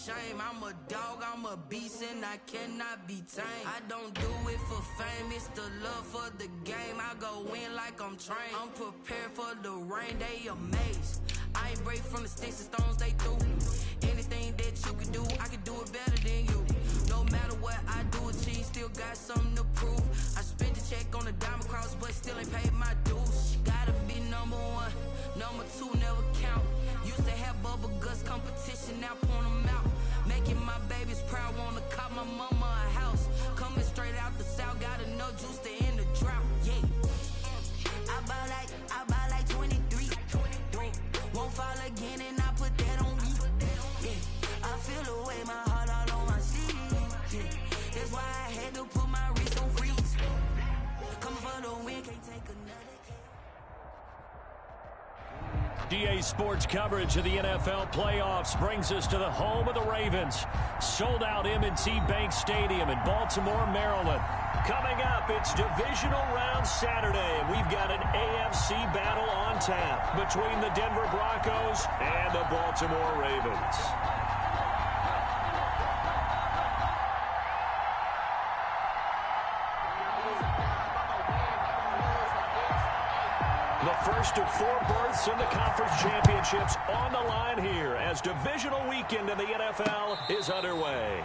shame. I'm a dog, I'm a beast, and I cannot be tamed. I don't do it for fame, it's the love for the game. I go in like I'm trained. I'm prepared for the rain, they amazed. I ain't break from the sticks and stones they threw. Anything that you can do, I can do it better than you. No matter what I do, achieve, still got something to prove. I spent the check on the diamond cross, but still ain't paid my dues. Gotta be number one, number two never count. Used to have bubble guts competition, now point them out. Making my babies proud, wanna cop my mama a house. Coming straight out the south, got enough juice to end the drought. Yeah, I buy like 23. Won't fall again, and I put that on me. Yeah, I feel the way, my heart all on my sleeve. Yeah, that's why I had to put my wrist on freeze. Coming for the win, can't take another. DA Sports coverage of the NFL playoffs brings us to the home of the Ravens. Sold out M&T Bank Stadium in Baltimore, Maryland. Coming up, it's divisional round Saturday, and we've got an AFC battle on tap between the Denver Broncos and the Baltimore Ravens. The first of 4 berths in the conference championships on the line here as divisional weekend in the NFL is underway.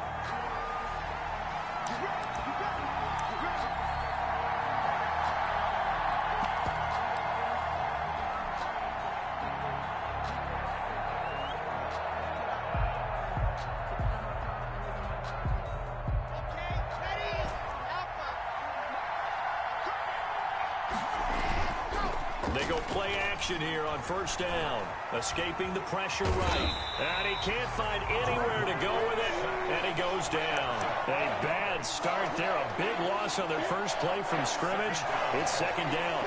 They go play action here on first down. Escaping the pressure right. And he can't find anywhere to go with it. And he goes down. A bad start there. A big loss on their first play from scrimmage. It's second down.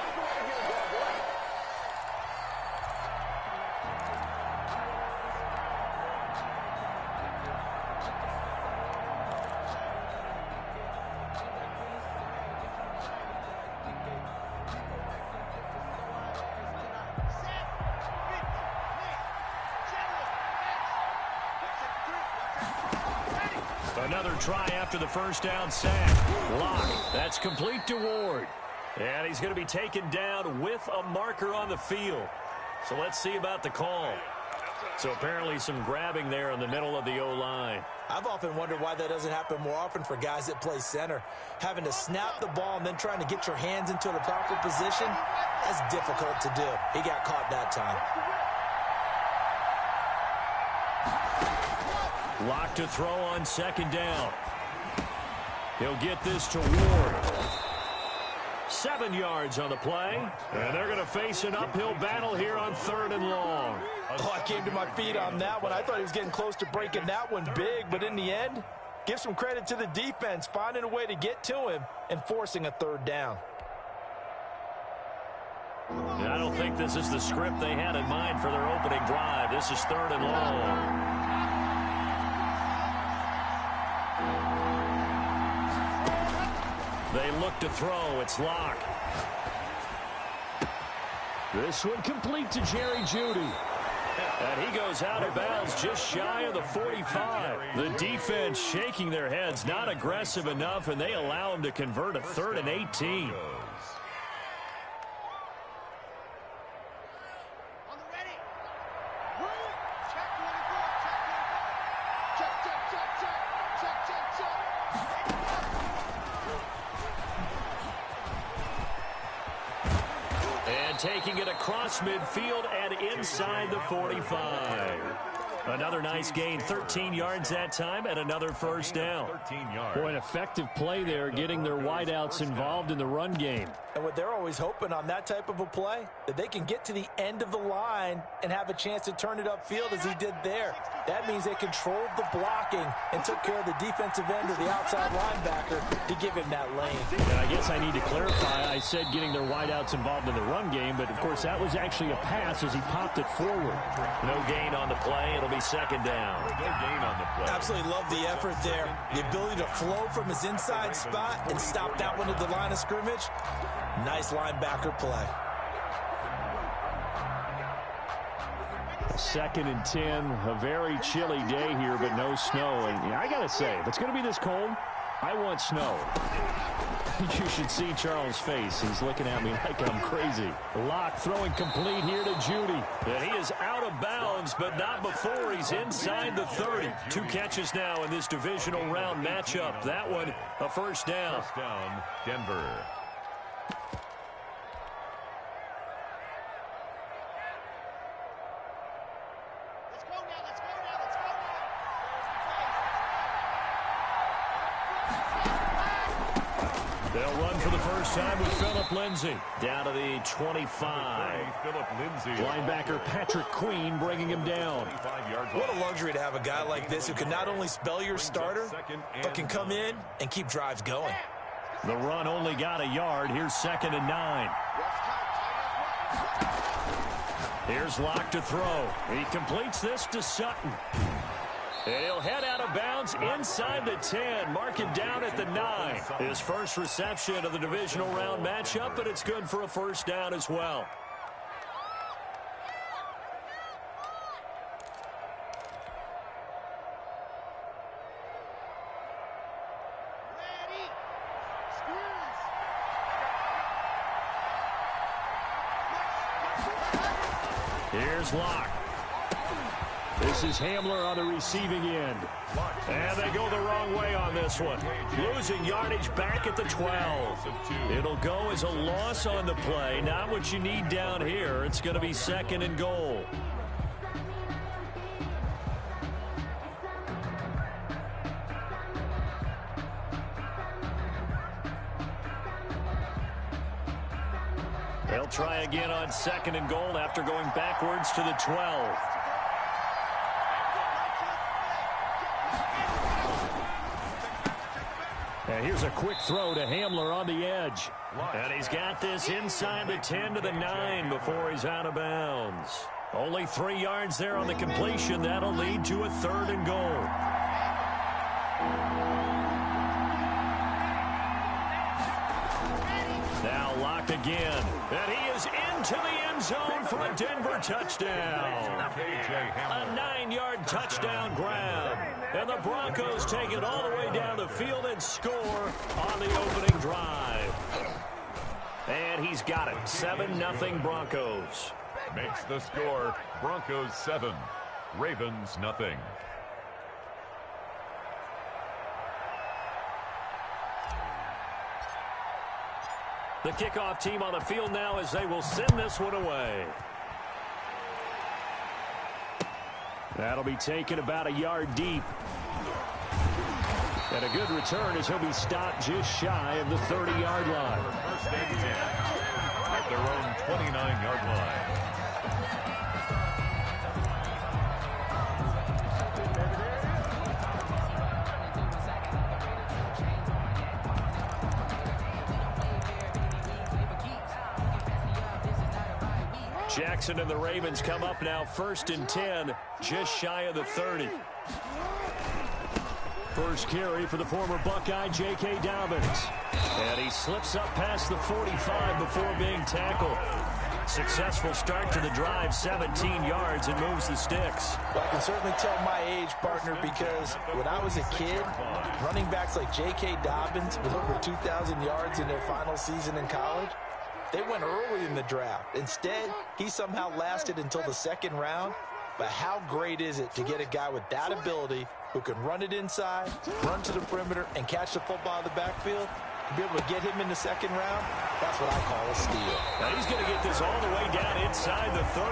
Another try after the first down sack. Lock. That's complete to Ward. And he's going to be taken down with a marker on the field. So let's see about the call. So apparently some grabbing there in the middle of the O-line. I've often wondered why that doesn't happen more often for guys that play center. Having to snap the ball and then trying to get your hands into the proper position, that's difficult to do. He got caught that time. Lock to throw on second down. He'll get this to Ward. 7 yards on the play. And they're going to face an uphill battle here on 3rd and long. Oh, I came to my feet on that one. I thought he was getting close to breaking that one big. But in the end, give some credit to the defense, finding a way to get to him and forcing a 3rd down. I don't think this is the script they had in mind for their opening drive. This is 3rd and long. They look to throw. It's Lock. This one complete to Jerry Jeudy. And he goes out of bounds just shy of the 45. The defense shaking their heads, not aggressive enough, and they allow him to convert a 3rd and 18. Taking it across midfield and inside the 45. Another nice gain, 13 yards that time, and another first down. 13 yards. Boy, an effective play there, getting their wideouts involved in the run game. And what they're always hoping on that type of a play, that they can get to the end of the line and have a chance to turn it upfield as he did there. That means they controlled the blocking and took care of the defensive end or the outside linebacker to give him that lane. And I guess I need to clarify, I said getting their wideouts involved in the run game, but of course that was actually a pass as he popped it forward. No gain on the play. It'll be second down. No gain on the play. Absolutely love the effort there. The ability to flow from his inside spot and stop that one at the line of scrimmage. Nice linebacker play. 2nd and 10, a very chilly day here, but no snow. And I got to say, if it's going to be this cold, I want snow. You should see Charles' face. He's looking at me like I'm crazy. Locke throwing complete here to Judy. And he is out of bounds, but not before he's inside the 30. 2 catches now in this divisional round matchup. That one, a first down. First down, Denver. They'll run for the first time with Phillip Lindsay. Down to the 25. Phillip Lindsay. Linebacker Patrick Queen bringing him down. What a luxury to have a guy like this who can not only spell your starter, but can come in and keep drives going. The run only got a yard. Here's 2nd and 9. Here's Locke to throw. He completes this to Sutton. And he'll head out of bounds inside the 10, marking down at the 9. His first reception of the divisional round matchup, but it's good for a first down as well. Here's Locke. This is Hamler on the receiving end. And they go the wrong way on this one. Losing yardage back at the 12. It'll go as a loss on the play. Not what you need down here. It's going to be 2nd and goal. They'll try again on 2nd and goal after going backwards to the 12. And here's a quick throw to Hamler on the edge. And he's got this inside the 10 to the 9 before he's out of bounds. Only 3 yards there on the completion. That'll lead to a 3rd and goal. Now Locke again. And he is into the end zone for a Denver touchdown. A 9-yard touchdown grab. And the Broncos take it all the way down the field and score on the opening drive. And he's got it. 7-0 Broncos. Makes the score Broncos 7, Ravens nothing. The kickoff team on the field now as they will send this one away. That'll be taken about a yard deep. And a good return as he'll be stopped just shy of the 30-yard line. First and 10 at their own 29-yard line. Jackson and the Ravens come up now 1st and 10, just shy of the 30. First carry for the former Buckeye, J.K. Dobbins. And he slips up past the 45 before being tackled. Successful start to the drive, 17 yards, and moves the sticks. Well, I can certainly tell my age, partner, because when I was a kid, running backs like J.K. Dobbins with over 2,000 yards in their final season in college, they went early in the draft. Instead, he somehow lasted until the 2nd round. But how great is it to get a guy with that ability who can run it inside, run to the perimeter, and catch the football in the backfield? To be able to get him in the 2nd round, that's what I call a steal. Now he's going to get this all the way down inside the 35.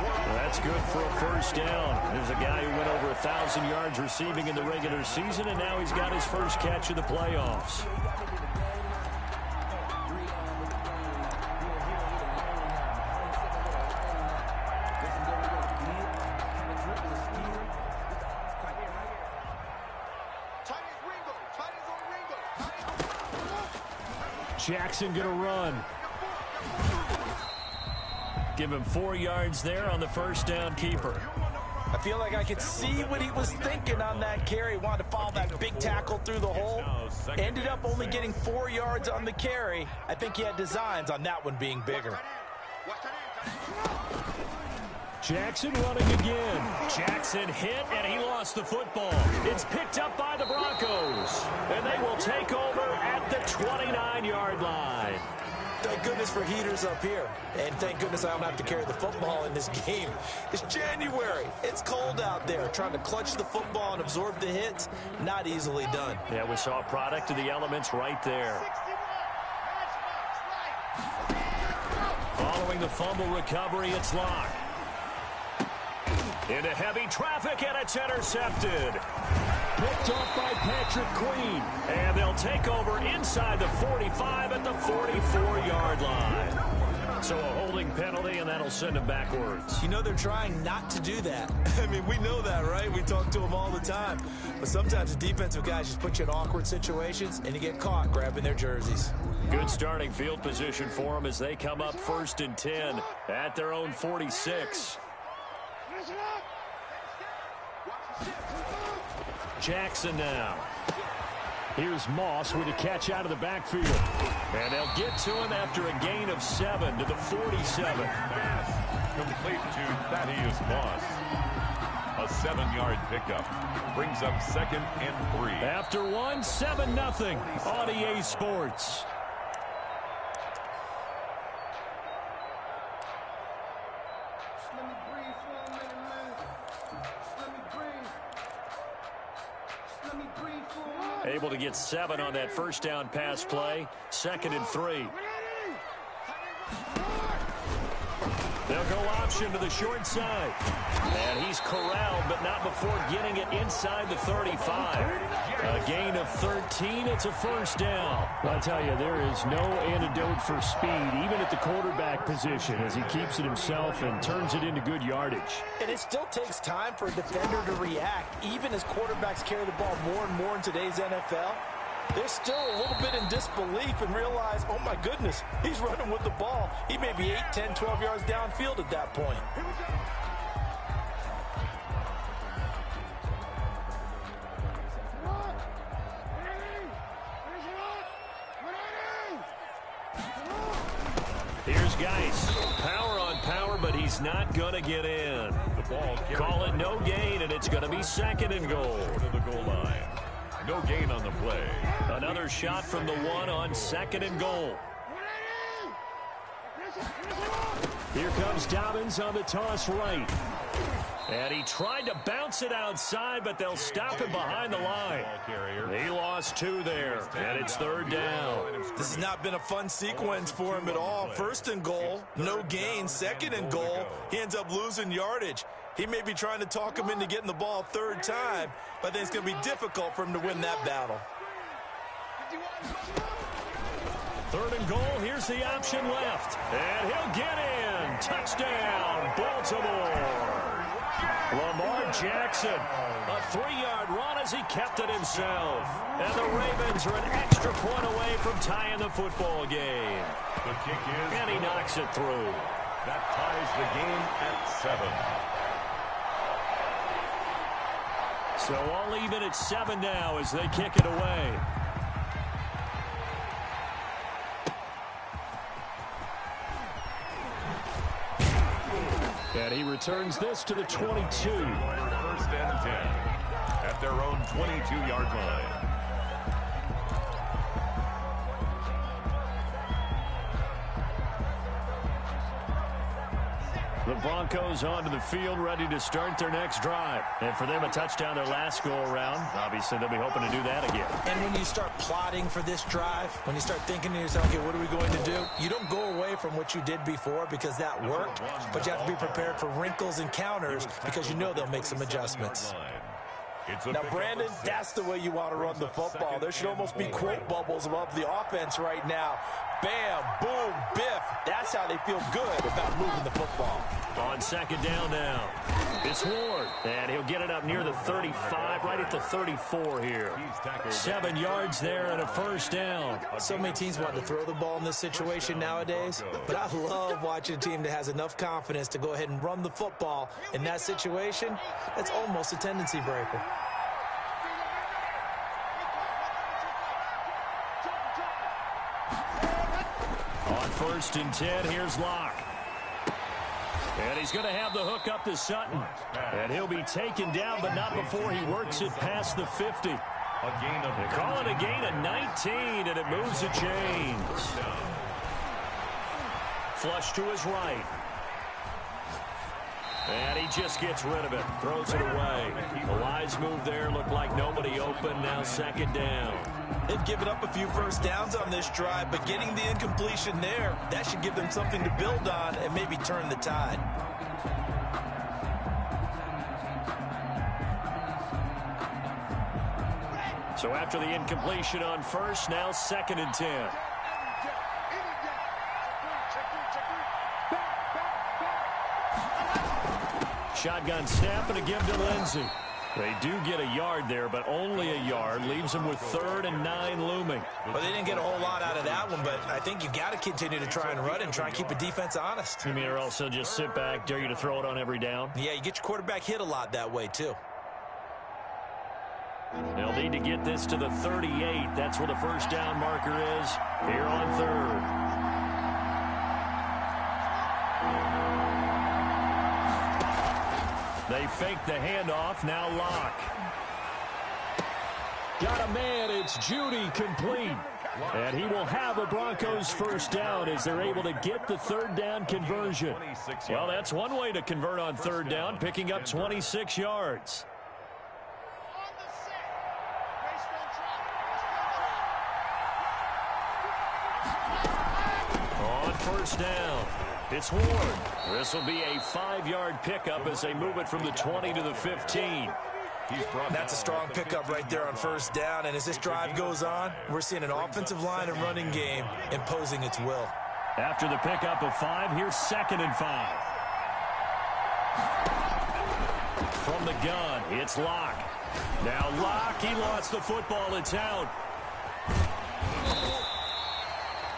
Well, that's good for a first down. There's a guy who went over 1,000 yards receiving in the regular season, and now he's got his first catch of the playoffs. Jackson going to run. Give him 4 yards there on the first down keeper. I feel like I could see what he was thinking on that carry. Wanted to follow that big tackle through the hole. Ended up only getting 4 yards on the carry. I think he had designs on that one being bigger. Jackson running again. Jackson hit, and he lost the football. It's picked up by the Broncos, and they will take over at the 29-yard line. Thank goodness for heaters up here. And thank goodness I don't have to carry the football in this game. It's January. It's cold out there. Trying to clutch the football and absorb the hits, not easily done. Yeah, we saw a product of the elements right there. Following the fumble recovery, it's Locke. Into heavy traffic, and it's intercepted. Picked off by Patrick Queen. And they'll take over inside the 45 at the 44-yard line. So a holding penalty, and that'll send them backwards. You know they're trying not to do that. I mean, we know that, right? We talk to them all the time. But sometimes the defensive guys just put you in awkward situations, and you get caught grabbing their jerseys. Good starting field position for them as they come up 1st and 10 at their own 46. Jackson now. Here's Moss with a catch out of the backfield. And they'll get to him after a gain of 7 to the 47. Pass complete to Thaddeus Moss. A 7-yard pickup. Brings up 2nd and 3. After 1, 7-0 on EA Sports. Able to get 7 on that first down pass play. 2nd and 3. They'll go option to the short side. And he's corralled, but not before getting it inside the 35. A gain of 13. It's a first down. I'll tell you, there is no antidote for speed, even at the quarterback position, as he keeps it himself and turns it into good yardage. And it still takes time for a defender to react, even as quarterbacks carry the ball more and more in today's NFL. They're still a little bit in disbelief and realize, oh my goodness, he's running with the ball. He may be 8, 10, 12 yards downfield at that point. Here's Geis. Power on power, but he's not going to get in. The ball Call it no gain, and it's going to be 2nd and goal. to the goal line. No gain on the play. Another shot from the 1 on 2nd and goal. Here comes Dobbins on the toss right. And he tried to bounce it outside, but they'll stop him behind the line. He lost 2 there, and it's 3rd down. This has not been a fun sequence for him at all. 1st and goal, no gain. 2nd and goal, he ends up losing yardage. He may be trying to talk him into getting the ball 3rd time, but I think it's going to be difficult for him to win that battle. 3rd and goal, here's the option left. And he'll get in. Touchdown, Baltimore. Lamar Jackson, a 3-yard run as he kept it himself. And the Ravens are an extra point away from tying the football game. The kick is... And he knocks it through. That ties the game at 7. So all even at 7 now as they kick it away. And he returns this to the 22. 1st and 10 at their own 22-yard line. The Broncos onto the field, ready to start their next drive. And for them, a touchdown their last go-around. Obviously, they'll be hoping to do that again. And when you start plotting for this drive, when you start thinking to yourself, okay, what are we going to do? You don't go away from what you did before because that worked, but you have to be prepared for wrinkles and counters because you know they'll make some adjustments. Now, Brandon, that's the way you want to run the football. There should almost be quote bubbles above the offense right now. Bam, boom, biff. That's how they feel good about moving the football. On 2nd down now, it's Ward. And he'll get it up near the 35, right at the 34 here. 7 yards there and a first down. So many teams want to throw the ball in this situation nowadays, but I love watching a team that has enough confidence to go ahead and run the football. In that situation, that's almost a tendency breaker. On 1st and 10, here's Locke. And he's going to have the hook up to Sutton. And he'll be taken down, but not before he works it past the 50. They call it a gain of 19, and it moves the chains. Flush to his right. And he just gets rid of it. Throws it away. The wise move there. Looked like nobody open. Now second down. They've given up a few first downs on this drive, but getting the incompletion there, that should give them something to build on and maybe turn the tide. So after the incompletion on first, now second and 10. Shotgun snap and a give to Lindsey. They do get a yard there, but only a yard. Leaves them with 3rd and 9 looming. Well, they didn't get a whole lot out of that one, but I think you got to continue to try and run and try and keep the defense honest. You mean, or also just sit back, dare you to throw it on every down? Yeah, you get your quarterback hit a lot that way, too. They'll need to get this to the 38. That's where the first down marker is here on 3rd. They fake the handoff. Now Locke. Got a man. It's Judy complete. And he will have a Broncos first down as they're able to get the 3rd down conversion. Well, that's one way to convert on 3rd down, picking up 26 yards. On first down, it's Ward. This will be a 5-yard pickup as they move it from the 20 to the 15. That's a strong pickup right there on first down, and as this drive goes on, we're seeing an offensive line and running game imposing its will. After the pickup of 5, here's 2nd and 5. From the gun, it's Locke. Now Locke, he lost the football. It's out.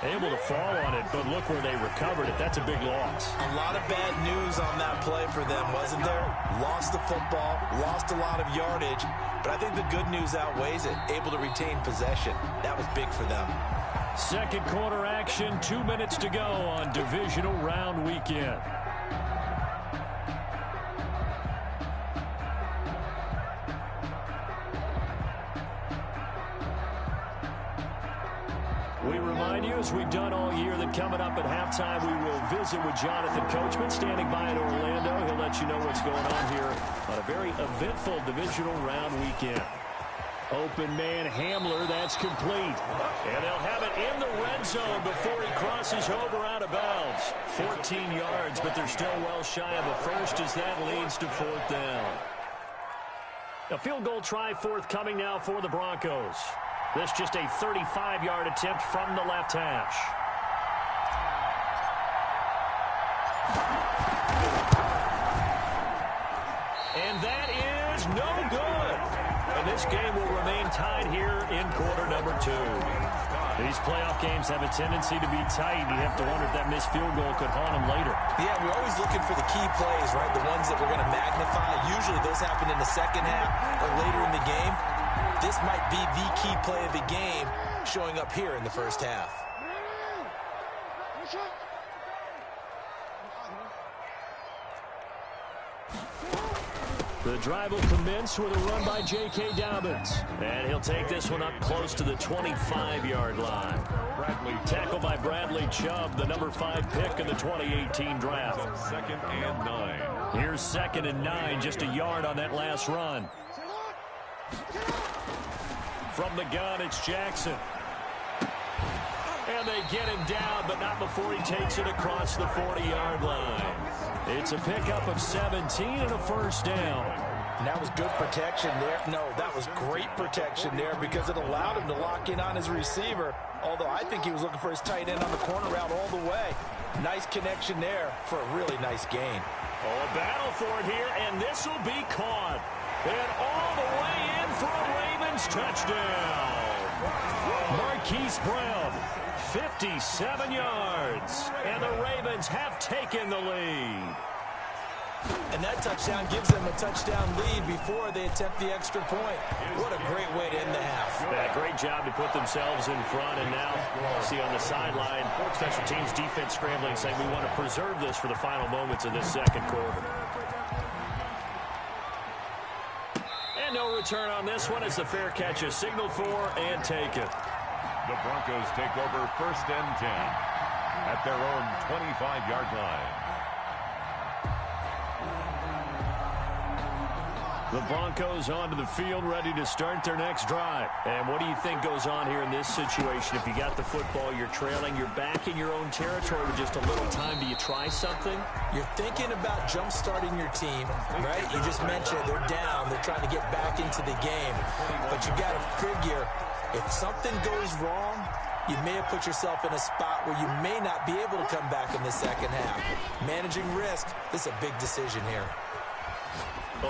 Able to fall on it, but look where they recovered it. That's a big loss. A lot of bad news on that play for them, wasn't there? Lost the football, lost a lot of yardage, but I think the good news outweighs it. Able to retain possession. That was big for them. Second quarter action, 2 minutes to go on divisional round weekend. We remind you, as we've done all year, that coming up at halftime, we will visit with Jonathan Coachman, standing by in Orlando. He'll let you know what's going on here on a very eventful divisional round weekend. Open man Hamler, that's complete. And they'll have it in the red zone before he crosses over out of bounds. 14 yards, but they're still well shy of a first as that leads to 4th down. A field goal try forthcoming now for the Broncos. This just a 35-yard attempt from the left hash. And that is no good. And this game will remain tied here in quarter number 2. These playoff games have a tendency to be tight. You have to wonder if that missed field goal could haunt them later. Yeah, we're always looking for the key plays, right? The ones that we're going to magnify. Usually those happen in the second half or later in the game. This might be the key play of the game showing up here in the first half. The drive will commence with a run by J.K. Dobbins. And he'll take this one up close to the 25-yard line. Tackled by Bradley Chubb, the number 5 pick in the 2018 draft. 2nd and 9. Here's 2nd and 9, just a yard on that last run. From the gun, it's Jackson. And they get him down, but not before he takes it across the 40-yard line. It's a pickup of 17 and a first down. And that was good protection there. No, that was great protection there because it allowed him to lock in on his receiver, although I think he was looking for his tight end on the corner route all the way. Nice connection there for a really nice gain. Oh, a battle for it here, and this will be caught. And all the way in for a Ravens touchdown. Marquise Brown, 57 yards. And the Ravens have taken the lead. And that touchdown gives them a touchdown lead before they attempt the extra point. What a great way to end the half. Yeah, great job to put themselves in front. And now, see on the sideline, special teams defense scrambling, saying we want to preserve this for the final moments of this second quarter. And no return on this one as the fair catch is signaled for and taken. The Broncos take over 1st and 10 at their own 25-yard line. The Broncos onto the field, ready to start their next drive. And what do you think goes on here in this situation? If you got the football, you're trailing, you're back in your own territory with just a little time. Do you try something? You're thinking about jump-starting your team, right? You just mentioned they're down. They're trying to get back into the game. But you got to figure, if something goes wrong, you may have put yourself in a spot where you may not be able to come back in the second half. Managing risk, this is a big decision here.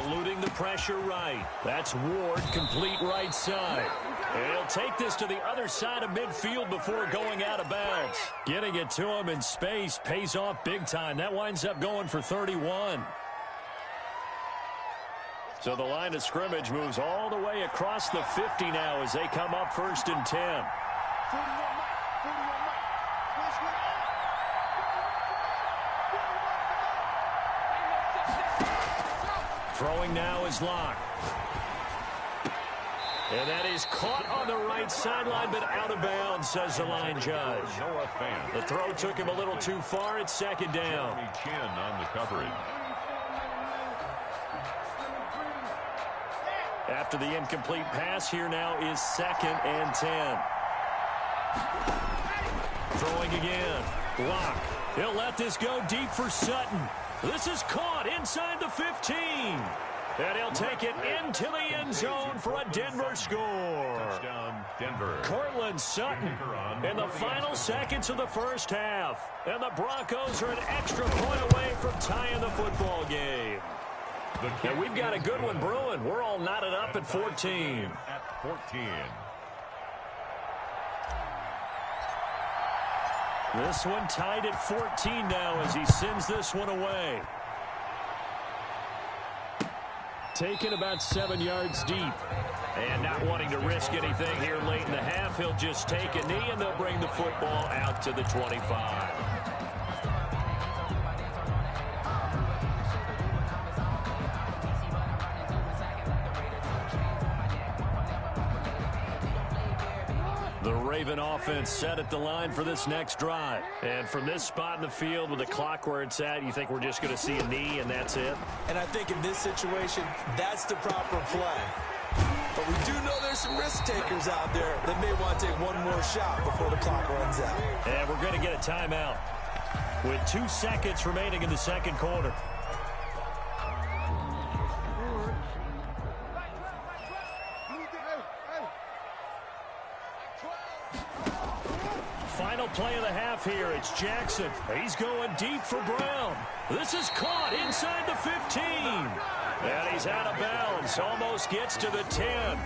Eluding the pressure right. That's Ward, complete right side. And he'll take this to the other side of midfield before going out of bounds. Getting it to him in space pays off big time. That winds up going for 31. So the line of scrimmage moves all the way across the 50 now as they come up 1st and 10. Throwing now is Locke. And that is caught on the right sideline, but out of bounds, says the line judge. The throw took him a little too far. It's 2nd down. Chin on the coverage. After the incomplete pass, here now is 2nd and 10. Throwing again. Locke. He'll let this go deep for Sutton. This is caught inside the 15. And he'll take it into the end zone for a Denver score. Touchdown, Denver. Cortland Sutton in the final seconds of the first half. And the Broncos are an extra point away from tying the football game. And we've got a good one brewing. We're all knotted up at 14. At 14. This one tied at 14 now as he sends this one away. Taken about 7 yards deep. And not wanting to risk anything here late in the half, he'll just take a knee and they'll bring the football out to the 25. The Raven offense set at the line for this next drive. And from this spot in the field with the clock where it's at, you think we're just going to see a knee and that's it? And I think in this situation, that's the proper play. But we do know there's some risk takers out there that may want to take one more shot before the clock runs out. And we're going to get a timeout with 2 seconds remaining in the second quarter. Final play of the half here. It's Jackson. He's going deep for Brown. This is caught inside the 15. And he's out of bounds. Almost gets to the 10.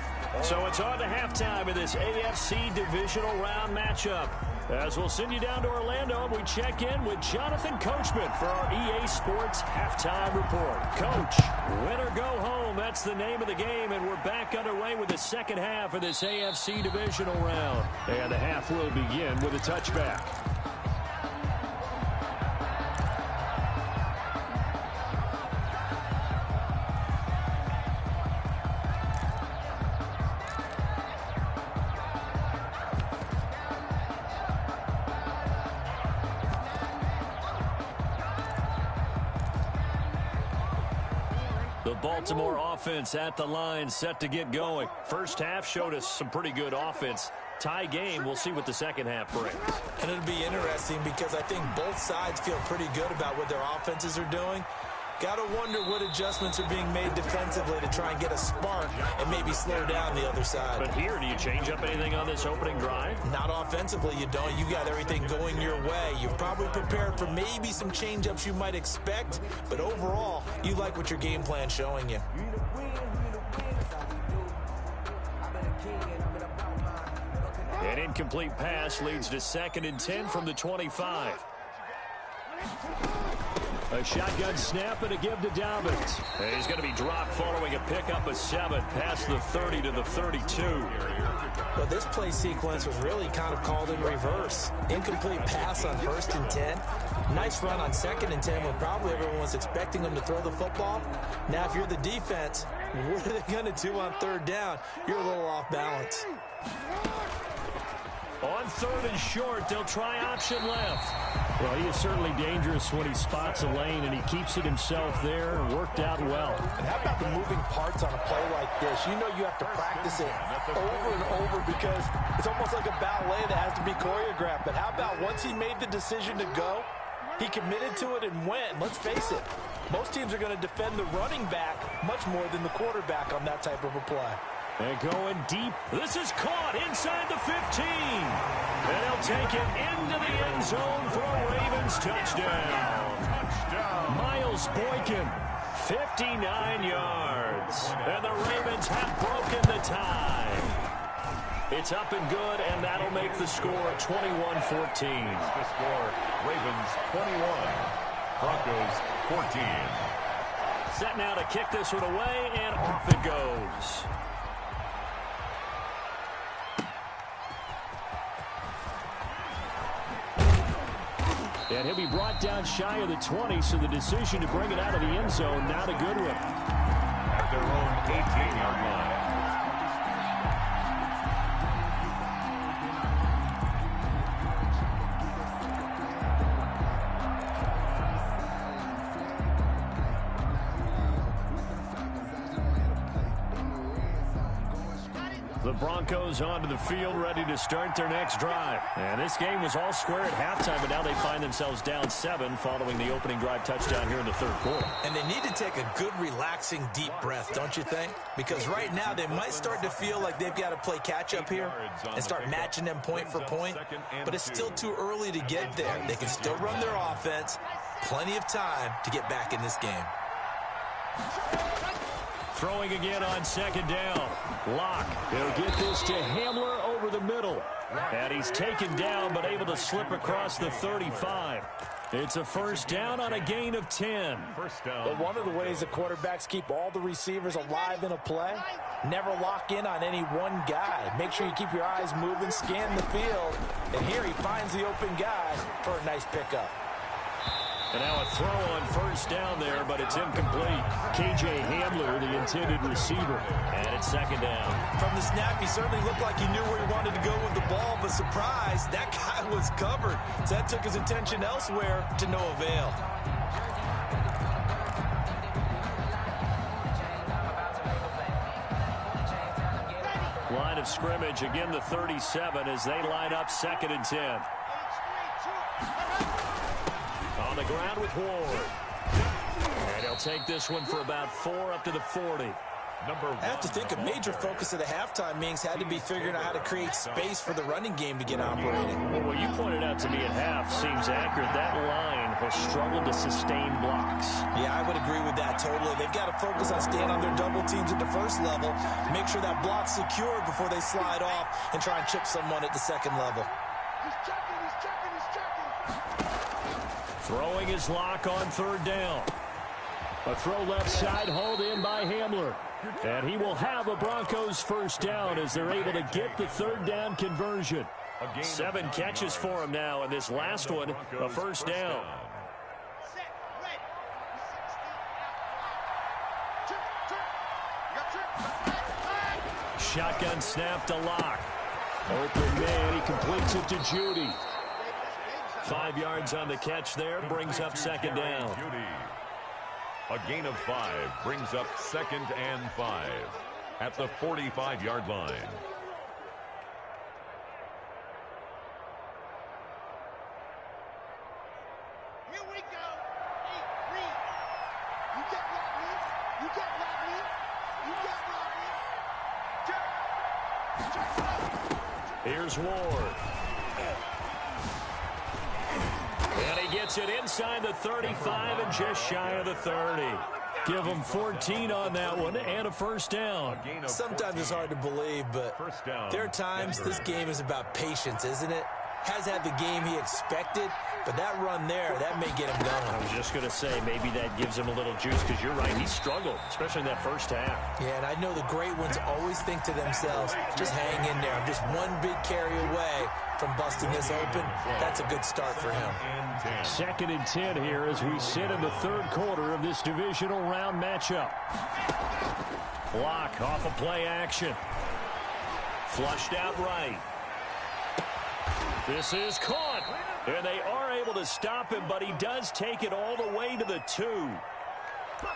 So it's on to halftime in this AFC divisional round matchup. As we'll send you down to Orlando, we check in with Jonathan Coachman for our EA Sports Halftime Report. Coach, win or go home, that's the name of the game, and we're back underway with the second half of this AFC divisional round. And the half will begin with a touchback. Baltimore offense at the line, set to get going. First half showed us some pretty good offense. Tie game, we'll see what the second half brings. And it'll be interesting because I think both sides feel pretty good about what their offenses are doing. Got to wonder what adjustments are being made defensively to try and get a spark and maybe slow down the other side. But here, do you change up anything on this opening drive? Not offensively, you don't. You got everything going your way. You've probably prepared for maybe some change-ups you might expect, but overall, you like what your game plan's showing you. An incomplete pass leads to 2nd and 10 from the 25. A shotgun snap and a give to Dobbins. And he's going to be dropped following a pickup of 7 past the 30 to the 32. Well, this play sequence was really kind of called in reverse. Incomplete pass on 1st and 10. Nice run on 2nd and 10 when probably everyone was expecting them to throw the football. Now, if you're the defense, what are they going to do on 3rd down? You're a little off balance. On 3rd and short, they'll try option left. Well, he is certainly dangerous when he spots a lane, and he keeps it himself there. Worked out well. And how about the moving parts on a play like this? You know you have to practice it over and over because it's almost like a ballet that has to be choreographed. But how about once he made the decision to go, he committed to it and went. Let's face it, most teams are going to defend the running back much more than the quarterback on that type of a play. And going deep. This is caught inside the 15. And he'll take it into the end zone for a Ravens touchdown. Miles Boykin, 59 yards. And the Ravens have broken the tie. It's up and good, and that'll make the score 21-14. The score, Ravens 21, Broncos 14. Set now to kick this one away, and off it goes. And he'll be brought down shy of the 20, so the decision to bring it out of the end zone, not a good one. At their own 18-yard line. The Broncos onto the field, ready to start their next drive. And this game was all square at halftime, but now they find themselves down 7 following the opening drive touchdown here in the 3rd quarter. And they need to take a good, relaxing, deep breath, don't you think? Because right now they might start to feel like they've got to play catch-up here and start matching them point for point. But it's still too early to get there. They can still run their offense. Plenty of time to get back in this game. Throwing again on 2nd down. Locke. He'll get this to Hamler over the middle. And he's taken down, but able to slip across the 35. It's a 1st down on a gain of 10. But one of the ways the quarterbacks keep all the receivers alive in a play, never lock in on any one guy. Make sure you keep your eyes moving, scan the field. And here he finds the open guy for a nice pickup. And now a throw on 1st down there, but it's incomplete. K.J. Hamler, the intended receiver. And it's 2nd down. From the snap, he certainly looked like he knew where he wanted to go with the ball, but surprise, that guy was covered. So that took his attention elsewhere to no avail. Line of scrimmage, again the 37 as they line up 2nd and 10. On the ground with Ward. And he'll take this one for about 4 up to the 40. I have to think a major focus of the halftime meetings had to be figuring out how to create space for the running game to get operating. Well, what you pointed out to me at half seems accurate. That line has struggled to sustain blocks. Yeah, I would agree with that totally. They've got to focus on staying on their double teams at the 1st level, make sure that block's secured before they slide off and try and chip someone at the 2nd level. Throwing his lock on 3rd down. A throw left side, hauled in by Hamler. And he will have a Broncos 1st down as they're able to get the 3rd down conversion. 7 catches for him now, and this last one, a 1st down. Shotgun snap to Locke. Open man, he completes it to Judy. 5 yards on the catch there, brings up 2nd down. A gain of 5 brings up 2nd and 5 at the 45-yard line. Here we go. Hey, Reed. You get what, Reed? You get what, Reed? You get what, Reed? Here's Ward. And he gets it inside the 35 and just shy of the 30. Give him 14 on that one and a 1st down. Sometimes it's hard to believe, but there are times this game is about patience, isn't it? has had the game he expected, but that run there, that may get him going. I was just going to say, maybe that gives him a little juice, because you're right, he struggled, especially in that first half. Yeah, and I know the great ones always think to themselves, just hang in there. I'm just one big carry away from busting this open. That's a good start for him. 2nd and 10 here as we sit in the third quarter of this divisional round matchup. Block off of play action. Flushed out right. This is caught. And they are able to stop him, but he does take it all the way to the 2.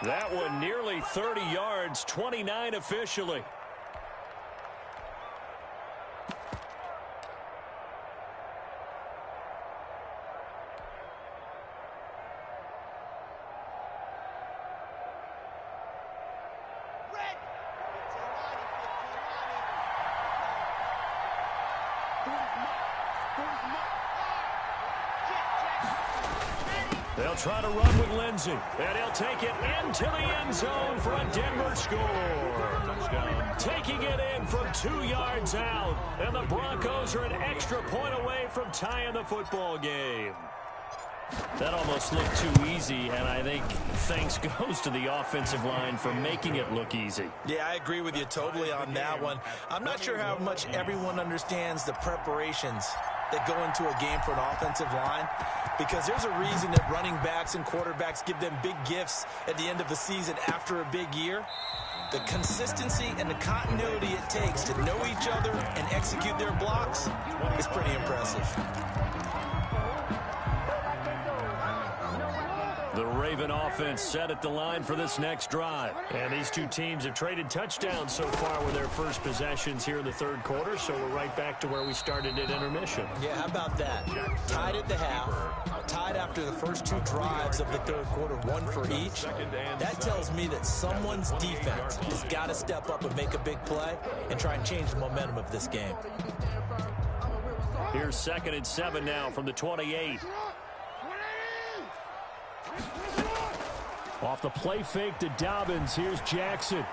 That one nearly 30 yards, 29 officially. They'll try to run with Lindsey, and he'll take it into the end zone for a Denver score. Touchdown. Taking it in from 2 yards out, and the Broncos are an extra point away from tying the football game. That almost looked too easy, and I think thanks goes to the offensive line for making it look easy. Yeah, I agree with you totally on that one. I'm not sure how much everyone understands the preparations that go into a game for an offensive line, because there's a reason that running backs and quarterbacks give them big gifts at the end of the season after a big year. The consistency and the continuity it takes to know each other and execute their blocks is pretty impressive. The Raven offense set at the line for this next drive. And these two teams have traded touchdowns so far with their first possessions here in the third quarter, so we're right back to where we started at intermission. Yeah, how about that? Tied at the half, tied after the first 2 drives of the third quarter, 1 for each. That tells me that someone's defense has got to step up and make a big play and try and change the momentum of this game. Here's 2nd and 7 now from the 28. Off the play fake to Dobbins, here's Jackson.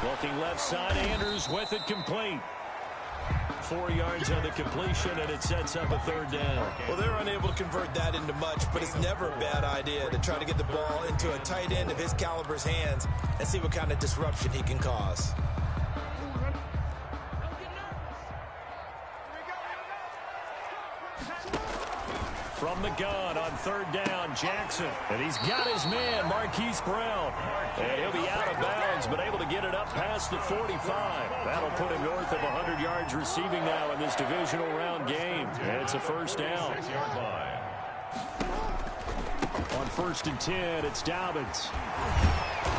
Looking left side, Andrews with it complete. 4 yards on the completion, and it sets up a 3rd down. Well, they're unable to convert that into much, but it's never a bad idea to try to get the ball into a tight end of his caliber's hands and see what kind of disruption he can cause. From the gun on 3rd down, Jackson. And he's got his man, Marquise Brown. And he'll be out of bounds, but able to get it up past the 45. That'll put him north of 100 yards receiving now in this divisional round game. And it's a 1st down. On 1st and 10, it's Dobbins.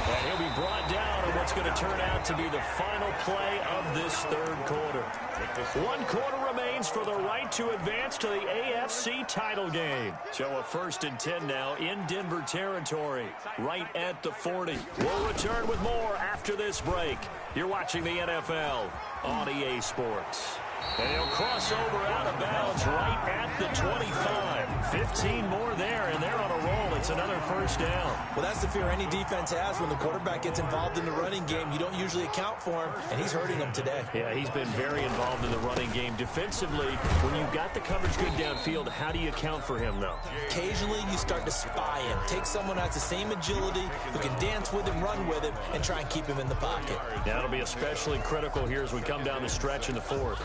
And he'll be brought down on what's going to turn out to be the final play of this third quarter. 1 quarter remains for the right to advance to the AFC title game. So a 1st and 10 now in Denver territory, right at the 40. We'll return with more after this break. You're watching the NFL on EA Sports. And he'll cross over out of bounds right at the 25. 15 more there, and they're on a roll. It's another 1st down. Well, that's the fear any defense has when the quarterback gets involved in the running game. You don't usually account for him, and he's hurting them today. Yeah, he's been very involved in the running game. Defensively, when you've got the coverage good downfield, how do you account for him, though? Occasionally, you start to spy him. Take someone who has the same agility, who can dance with him, run with him, and try and keep him in the pocket. That'll be especially critical here as we come down the stretch in the 4th.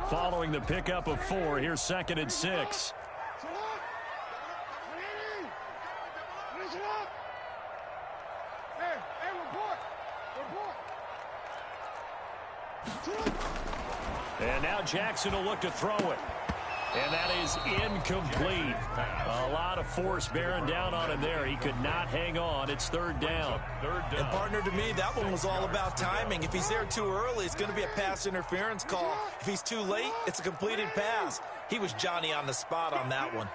Following the pickup of 4, here's 2nd and 6. And now Jackson will look to throw it. And that is incomplete. A lot of force bearing down on him there. He could not hang on. It's 3rd down. And partner, to me, that one was all about timing. If he's there too early, it's going to be a pass interference call. If he's too late, it's a completed pass. He was Johnny on the spot on that one.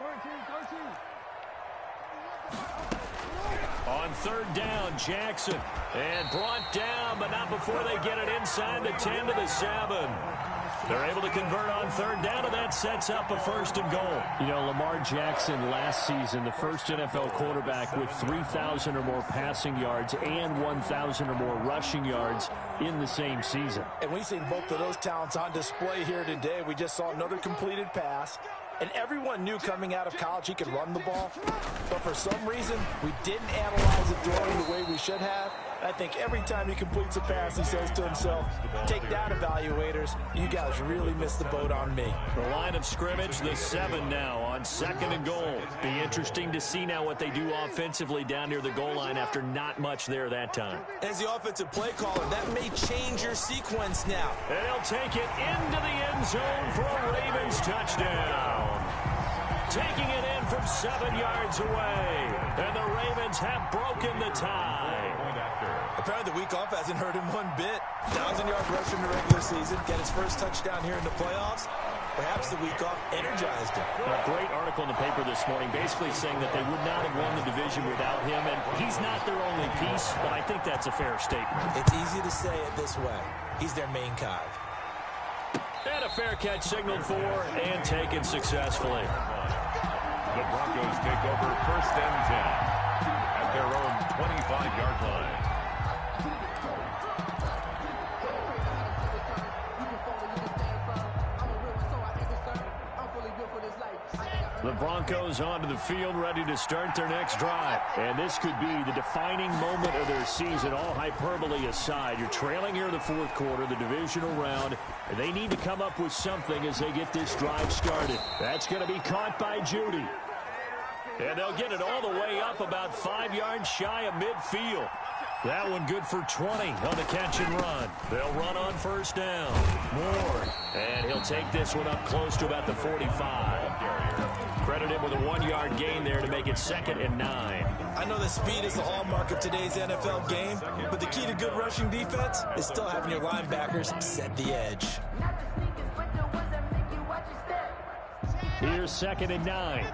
On third down, Jackson. And brought down, but not before they get it inside the 10 to the 7. They're able to convert on third down, and that sets up a 1st and goal. You know, Lamar Jackson last season, the first NFL quarterback with 3,000 or more passing yards and 1,000 or more rushing yards in the same season. And we've seen both of those talents on display here today. We just saw another completed pass. And everyone knew coming out of college he could run the ball. But for some reason, we didn't analyze it throwing the way we should have. I think every time he completes a pass, he says to himself, take that, evaluators. You guys really missed the boat on me. The line of scrimmage, the 7 now on 2nd and goal. Be interesting to see now what they do offensively down near the goal line after not much there that time. As the offensive play caller, that may change your sequence now. And he'll take it into the end zone for a Ravens touchdown. Taking it in from 7 yards away. And the Ravens have broken the tie. Apparently the week off hasn't hurt him one bit. 1,000-yard rush in the regular season. Get his first touchdown here in the playoffs. Perhaps the week off energized him. A great article in the paper this morning basically saying that they would not have won the division without him. And he's not their only piece, but I think that's a fair statement. It's easy to say it this way. He's their main cog. And a fair catch signaled for and taken successfully. The Broncos take over 1st and 10 at their own 25-yard line. The Broncos onto the field, ready to start their next drive. And this could be the defining moment of their season, all hyperbole aside. You're trailing here in the 4th quarter, the divisional round, and they need to come up with something as they get this drive started. That's going to be caught by Judy. And they'll get it all the way up about 5 yards shy of midfield. That one good for 20 on the catch and run. They'll run on 1st down. Moore. And he'll take this one up close to about the 45. Credit him with a 1-yard gain there to make it 2nd and 9. I know that speed is the hallmark of today's NFL game, but the key to good rushing defense is still having your linebackers set the edge. Here's 2nd and 9.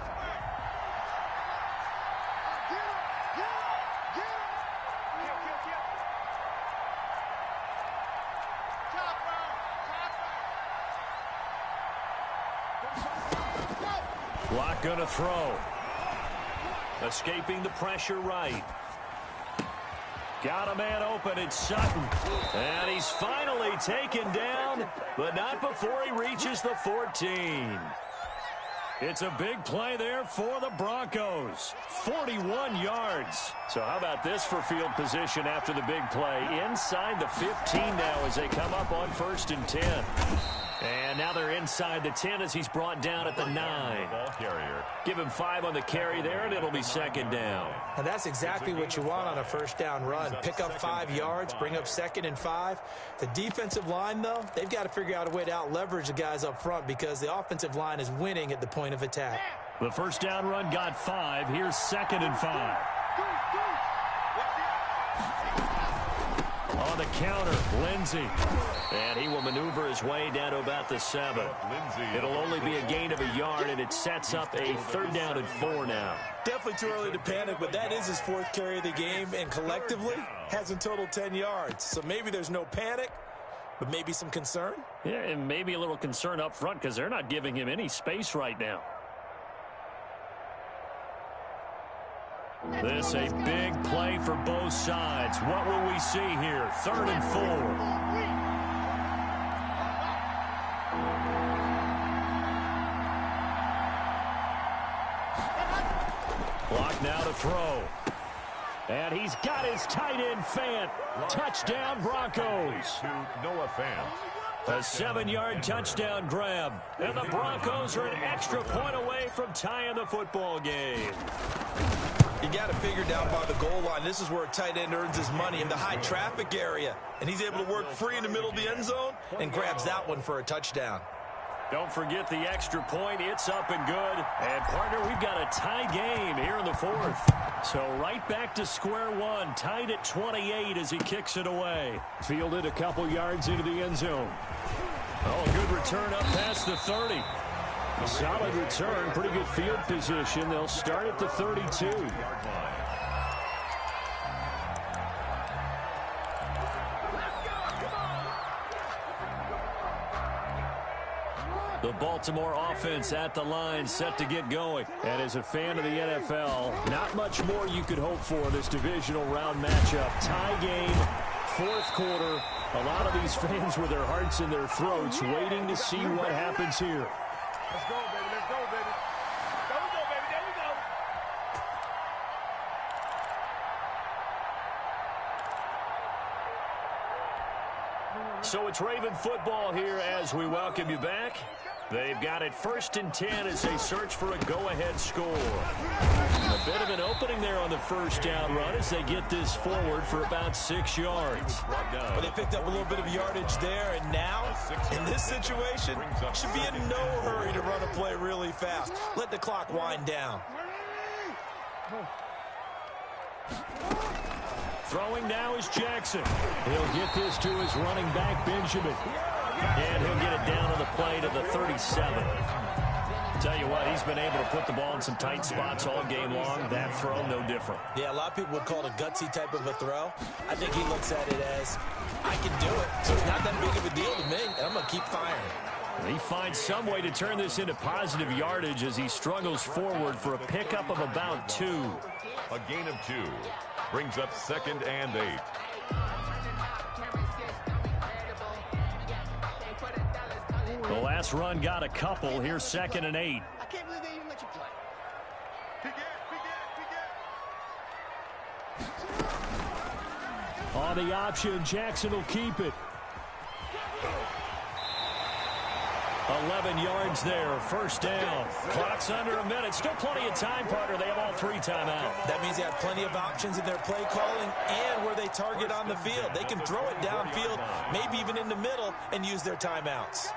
Block gonna throw. Escaping the pressure right. Got a man open, it's Sutton. And he's finally taken down, but not before he reaches the 14. It's a big play there for the Broncos. 41 yards. So how about this for field position after the big play? Inside the 15 now as they come up on 1st and 10. And now they're inside the 10 as he's brought down at the 9. Give him 5 on the carry there, and it'll be 2nd down. And that's exactly what you want on a 1st down run. Pick up 5 yards, bring up 2nd and 5. The defensive line, though, they've got to figure out a way to out-leverage the guys up front because the offensive line is winning at the point of attack. The 1st down run got 5. Here's 2nd and 5. On the counter, Lindsey. And he will maneuver his way down to about the 7. It'll only be a gain of a yard, and it sets up a 3rd down and 4 now. Definitely too early to panic, but that is his 4th carry of the game, and collectively has in total 10 yards. So maybe there's no panic, but maybe some concern. Yeah, and maybe a little concern up front because they're not giving him any space right now. This a big play for both sides. What will we see here? 3rd and 4. Clock now to throw. And he's got his tight end Fant. Touchdown Broncos. Noah Fant. A 7-yard touchdown grab. And the Broncos are an extra point away from tying the football game. You got to figure down by the goal line. This is where a tight end earns his money in the high traffic area. And he's able to work free in the middle of the end zone and grabs that one for a touchdown. Don't forget the extra point. It's up and good. And, partner, we've got a tie game here in the 4th. So right back to square one. Tied at 28 as he kicks it away. Fielded a couple yards into the end zone. Oh, a good return up past the 30. A solid return. Pretty good field position. They'll start at the 32. The Baltimore offense at the line, set to get going. And as a fan of the NFL, not much more you could hope for this divisional round matchup. Tie game, fourth quarter. A lot of these fans with their hearts in their throats waiting to see what happens here. Let's go, baby. Let's go, baby. There we go, baby. There we go. So it's Raven football here as we welcome you back. They've got it 1st and 10 as they search for a go-ahead score. A bit of an opening there on the first down run as they get this forward for about 6 yards. But they picked up a little bit of yardage there, and now, in this situation, should be in no hurry to run a play really fast. Let the clock wind down. Throwing now is Jackson. He'll get this to his running back, Benjamin. And he'll get it down on the play to the 37. Tell you what, he's been able to put the ball in some tight spots all game long. That throw, no different. Yeah, a lot of people would call it a gutsy type of a throw. I think he looks at it as, I can do it, so it's not that big of a deal to me, and I'm going to keep firing. He finds some way to turn this into positive yardage as he struggles forward for a pickup of about 2. A gain of 2 brings up 2nd and 8. The last run got a couple. Here's 2nd and 8. I can't believe they even let you play. On the option, Jackson will keep it. 11 yards there, 1st down. Clock's under a minute. Still plenty of time, partner. They have all 3 timeouts. That means they have plenty of options in their play calling and where they target on the field. They can throw it downfield, maybe even in the middle, and use their timeouts.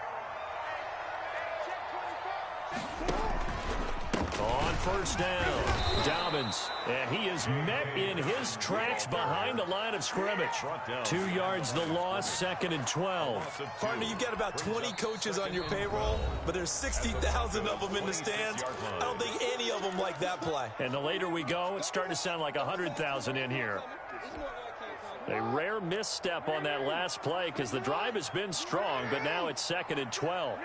On 1st down, Dobbins, and he is met in his tracks behind the line of scrimmage. 2 yards the loss, 2nd and 12. Partner, you've got about 20 coaches on your payroll, but there's 60,000 of them in the stands. I don't think any of them like that play. And the later we go, it's starting to sound like 100,000 in here. A rare misstep on that last play because the drive has been strong, but now it's 2nd and 12.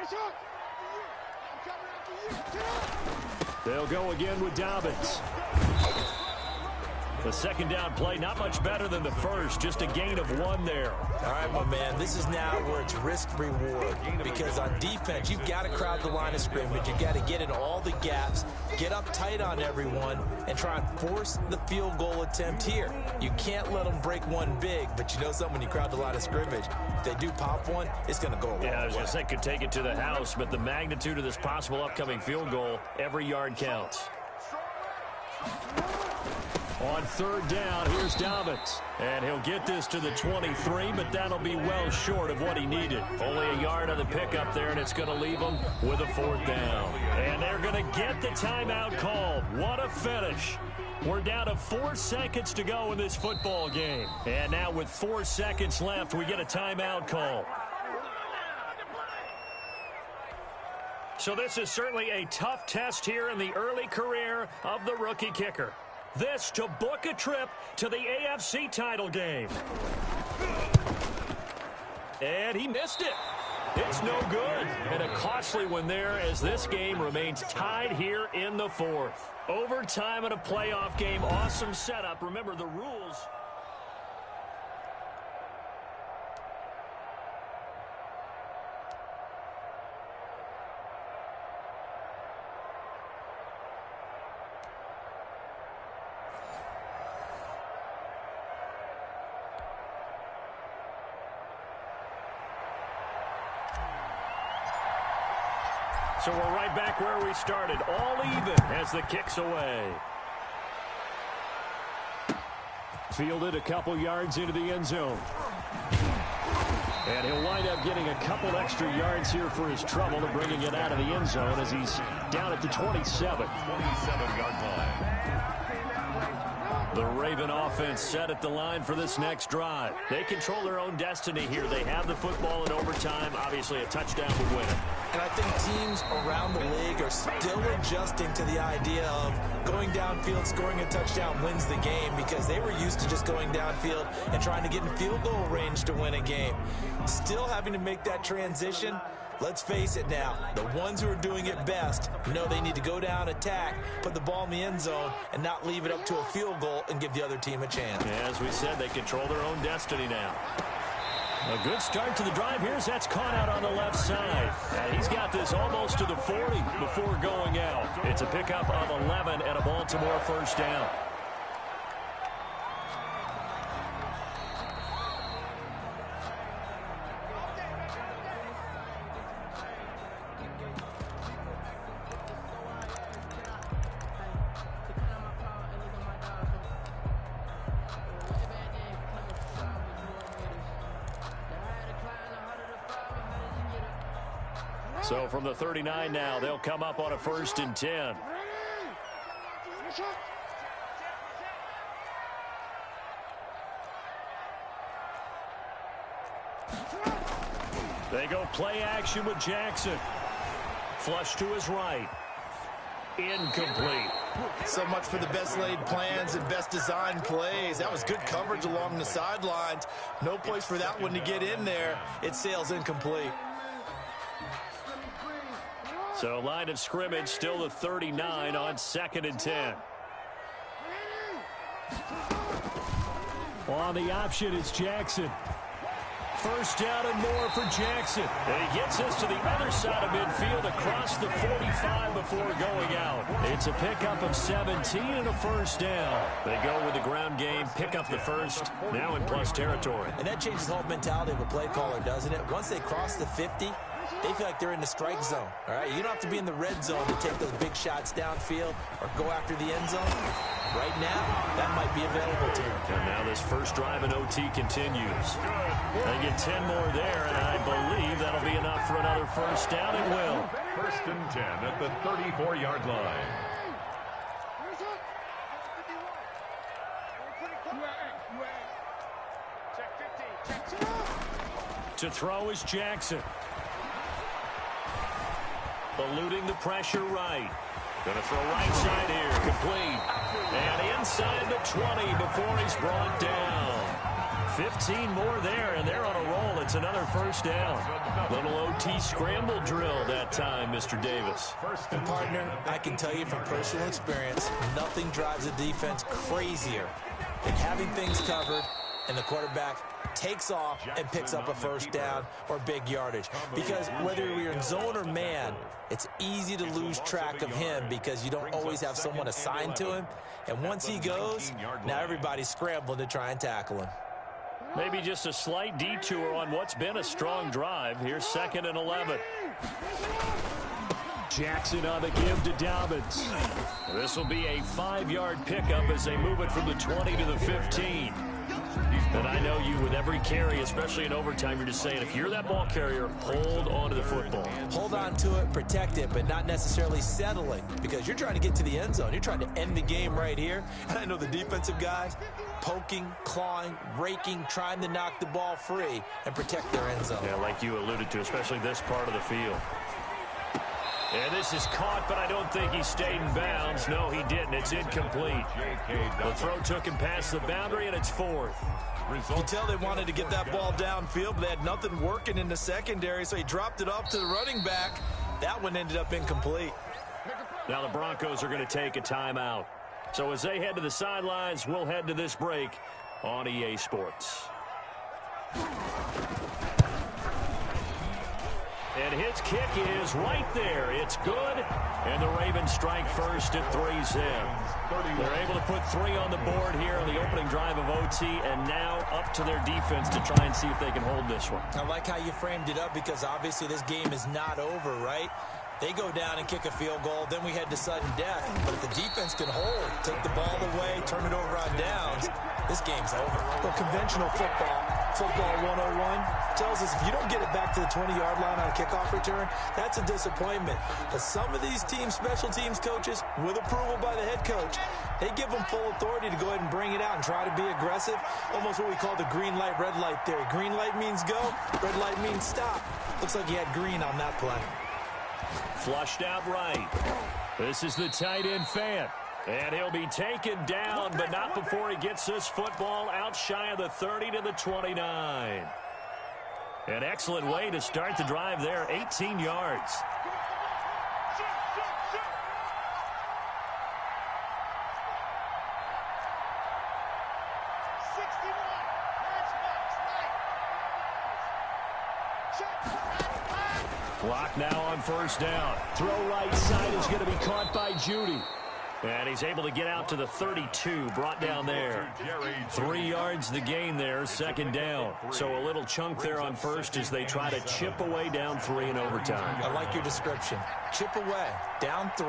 They'll go again with Dobbins. The 2nd down play, not much better than the first, just a gain of 1 there. All right, my man, this is now where it's risk-reward because on defense, you've got to crowd the line of scrimmage. You've got to get in all the gaps, get up tight on everyone, and try and force the field goal attempt here. You can't let them break one big, but you know something, when you crowd the line of scrimmage, if they do pop one, it's going to go away. Yeah, I was going to say could take it to the house, but the magnitude of this possible upcoming field goal, every yard counts. On 3rd down, here's Dobbins. And he'll get this to the 23, but that'll be well short of what he needed. Only a yard on the pickup there, and it's going to leave him with a 4th down. And they're going to get the timeout called. What a finish. We're down to 4 seconds to go in this football game. And now with 4 seconds left, we get a timeout call. So this is certainly a tough test here in the early career of the rookie kicker. This to book a trip to the AFC title game. And he missed it. It's no good. And a costly one there as this game remains tied here in the 4th. Overtime in a playoff game. Awesome setup. Remember the rules. So we're right back where we started, all even as the kick's away. Fielded a couple yards into the end zone. And he'll wind up getting a couple extra yards here for his trouble and bringing it out of the end zone as he's down at the 27. 27-yard line. The Raven offense set at the line for this next drive. They control their own destiny here. They have the football in overtime. Obviously, a touchdown would win it. And I think teams around the league are still adjusting to the idea of going downfield, scoring a touchdown wins the game because they were used to just going downfield and trying to get in field goal range to win a game. Still having to make that transition. Let's face it now, the ones who are doing it best know they need to go down, attack, put the ball in the end zone, and not leave it up to a field goal and give the other team a chance. As we said, they control their own destiny now. A good start to the drive. That's caught out on the left side. And he's got this almost to the 40 before going out. It's a pickup of 11 and a Baltimore first down. So from the 39 now, they'll come up on a 1st and 10. They go play action with Jackson. Flush to his right. Incomplete. So much for the best laid plans and best designed plays. That was good coverage along the sidelines. No place for that one to get in there. It sails incomplete. So line of scrimmage still the 39 on 2nd and 10. On the option is Jackson. First down and more for Jackson. And he gets us to the other side of midfield across the 45 before going out. It's a pickup of 17 and a first down. They go with the ground game, pick up the first, now in plus territory. And that changes the whole mentality of a play caller, doesn't it? Once they cross the 50, they feel like they're in the strike zone, all right? You don't have to be in the red zone to take those big shots downfield or go after the end zone. Right now, that might be available to them. And now this first drive in OT continues. They get 10 more there, and I believe that'll be enough for another first down. It will. 1st and 10 at the 34-yard line. To throw is Jackson. Eluding the pressure right. Gonna throw right side here. Complete. And inside the 20 before he's brought down. 15 more there, and they're on a roll. It's another first down. Little OT scramble drill that time, Mr. Davis. And partner, I can tell you from personal experience, nothing drives a defense crazier than having things covered and the quarterback takes off and picks up a first down or big yardage. Because whether you're in zone or man, it's easy to lose track of him because you don't always have someone assigned to him. And once he goes, now everybody's scrambling to try and tackle him. Maybe just a slight detour on what's been a strong drive. Here's 2nd and 11. Jackson on the give to Dobbins. This will be a 5-yard pickup as they move it from the 20 to the 15. And I know you, with every carry, especially in overtime, you're just saying, if you're that ball carrier, hold on to the football. Hold on to it, protect it, but not necessarily settling, because you're trying to get to the end zone. You're trying to end the game right here. And I know the defensive guys poking, clawing, raking, trying to knock the ball free and protect their end zone. Yeah, like you alluded to, especially this part of the field. And this is caught, but I don't think he stayed in bounds. No, he didn't. It's incomplete. The throw took him past the boundary, and it's 4th. You can tell they wanted to get that ball downfield, but they had nothing working in the secondary, so he dropped it off to the running back. That one ended up incomplete. Now the Broncos are going to take a timeout. So as they head to the sidelines, we'll head to this break on EA Sports. And his kick is right there. It's good. And the Ravens strike first at 3's in. They're able to put 3 on the board here on the opening drive of OT, and now up to their defense to try and see if they can hold this one. I like how you framed it up, because obviously this game is not over, right? They go down and kick a field goal, then we head to sudden death. But if the defense can hold, take the ball away, turn it over on downs, this game's over. Well, conventional football 101 tells us if you don't get it back to the 20-yard line on a kickoff return, that's a disappointment. But some of these special teams coaches, with approval by the head coach, they give them full authority to go ahead and bring it out and try to be aggressive. Almost what we call the green light, red light theory. Green light means go, red light means stop. Looks like he had green on that play. Flushed out right. This is the tight end Fant. And he'll be taken down, but not before he gets this football out shy of the 30 to the 29. An excellent way to start the drive there, 18 yards. Clock now on first down. Throw right side is going to be caught by Judy. And he's able to get out to the 32, brought down there. 3 yards the gain there, second down. So a little chunk there on first as they try to chip away down 3 in overtime. I like your description. Chip away, down 3.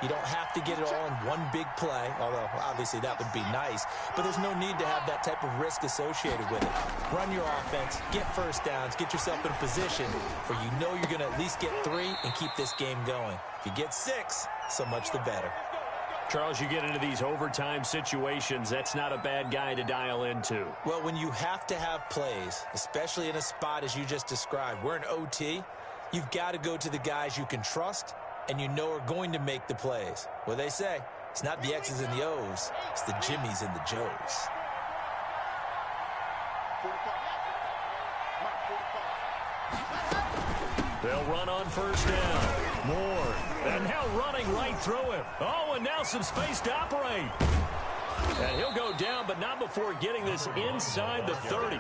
You don't have to get it all in one big play, although obviously that would be nice. But there's no need to have that type of risk associated with it. Run your offense, get first downs, get yourself in a position where you know you're going to at least get 3 and keep this game going. If you get 6, so much the better. Charles, you get into these overtime situations, that's not a bad guy to dial into. Well, when you have to have plays, especially in a spot as you just described, we're in OT, you've got to go to the guys you can trust and you know are going to make the plays. Well, they say, it's not the X's and the O's, it's the Jimmies and the Joes. They'll run on first down. Moore. And now running right through him. Oh, and now some space to operate. And he'll go down, but not before getting this inside the 30.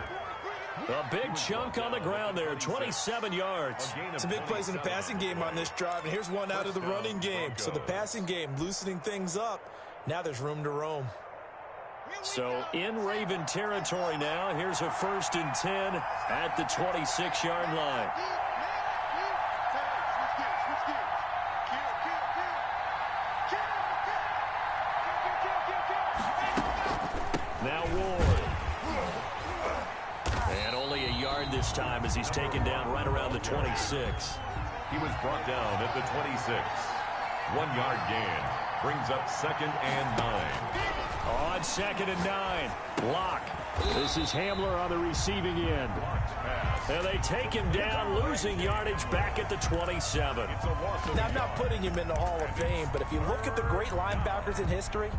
A big chunk on the ground there, 27 yards. Some big plays in the passing game on this drive, and here's one out of the running game. So the passing game loosening things up. Now there's room to roam. So in Raven territory now, here's a 1st and 10 at the 26-yard line. Now Ward. And only a yard this time as he's taken down right around the 26. He was brought down at the 26. 1 yard gain. Brings up 2nd and 9. On 2nd and 9. Lock. This is Hamler on the receiving end. And they take him down, losing yardage back at the 27. Now, I'm not putting him in the Hall of Fame, but if you look at the great linebackers in history,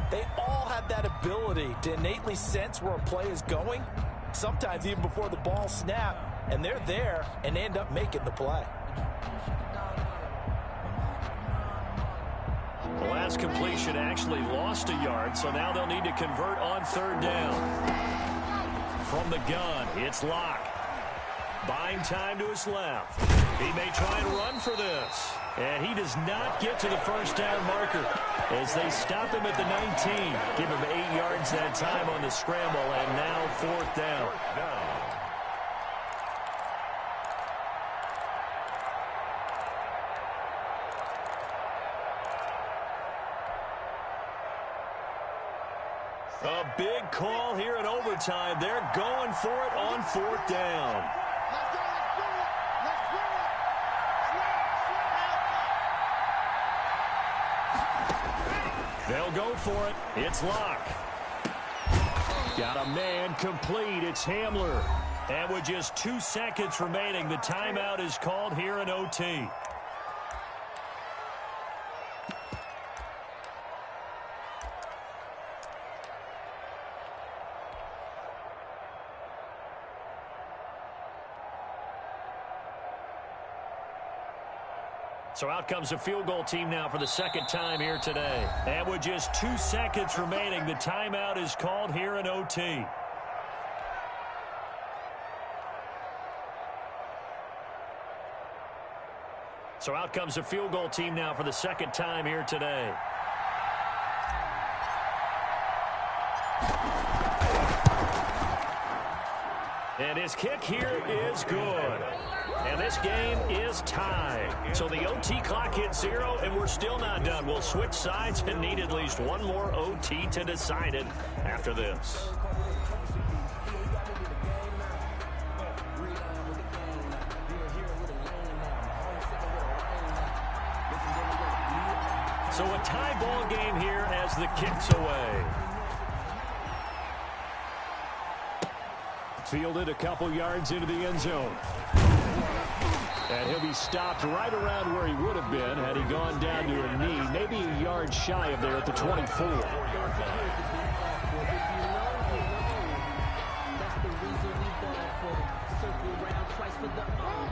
they all have that ability to innately sense where a play is going, sometimes even before the ball snaps, and they're there and end up making the play. The last completion actually lost a yard, so now they'll need to convert on 3rd down. From the gun, it's Locke. Buying time to his left. He may try and run for this. And he does not get to the first down marker as they stop him at the 19. Give him 8 yards that time on the scramble, and now 4th down. A big call here in overtime. They're going for it on 4th down. They'll go for it. It's Locke. Got a man complete. It's Hamler. And with just 2 seconds remaining, the timeout is called here in OT. So out comes the field goal team now for the 2nd time here today. And with just 2 seconds remaining, the timeout is called here in OT. So out comes the field goal team now for the 2nd time here today. And his kick here is good. And this game is tied. So the OT clock hits 0, and we're still not done. We'll switch sides and need at least one more OT to decide it after this. So a tie ball game here as the kick's away. Fielded a couple yards into the end zone. And he'll be stopped right around where he would have been had he gone down to a knee, maybe a yard shy of there at the 24.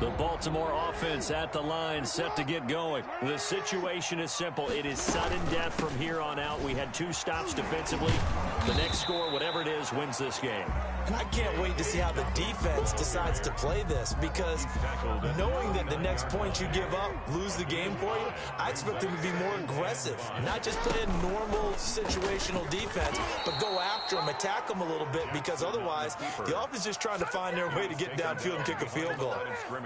The Baltimore offense at the line, set to get going. The situation is simple. It is sudden death from here on out. We had 2 stops defensively. The next score, whatever it is, wins this game. And I can't wait to see how the defense decides to play this, because knowing that the next point you give up, lose the game for you, I expect them to be more aggressive. Not just play a normal situational defense, but go after them, attack them a little bit, because otherwise the offense is just trying to find their way to get downfield and kick a field goal.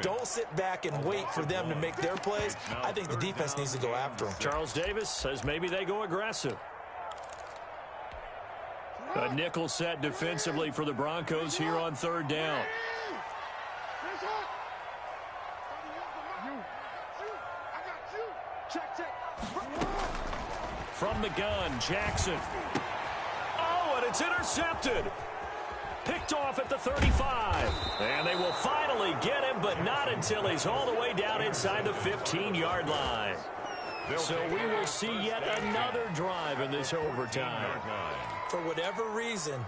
Don't sit back and wait for them to make their plays. I think the defense needs to go after them. Charles Davis says maybe they go aggressive. A nickel set defensively for the Broncos here on 3rd down. From the gun, Jackson. Oh, and it's intercepted. Picked off at the 35. And they will finally get him, but not until he's all the way down inside the 15-yard line. So we will see yet another drive in this overtime. For whatever reason,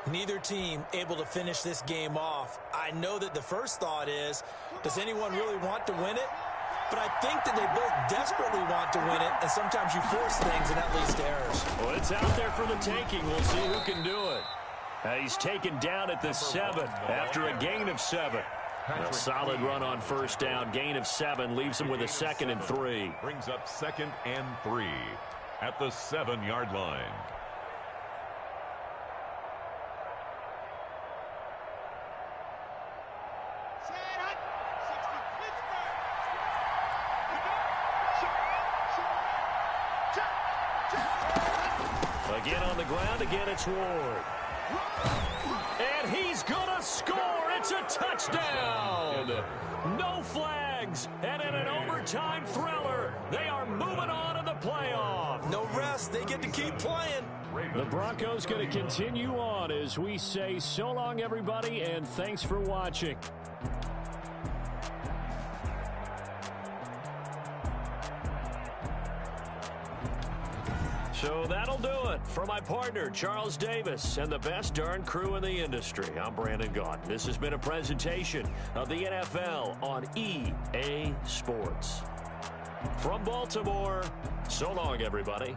neither team able to finish this game off. I know that the first thought is, does anyone really want to win it? But I think that they both desperately want to win it, and sometimes you force things, and that leads to errors. Well, it's out there for the taking. We'll see who can do it. He's taken down at the 7 after a gain of 7. A solid run on 1st down. Gain of 7 leaves him with a 2nd and 3. Brings up 2nd and 3 at the 7-yard line. Again on the ground, again it's Ward. And he's gonna score! It's a touchdown! No flags, and in an overtime thriller, they are moving on to the playoff. No rest, they get to keep playing. The Broncos going to continue on as we say so long, everybody, and thanks for watching. So that'll do it for my partner, Charles Davis, and the best darn crew in the industry. I'm Brandon Gaudin. This has been a presentation of the NFL on EA Sports. From Baltimore, so long, everybody.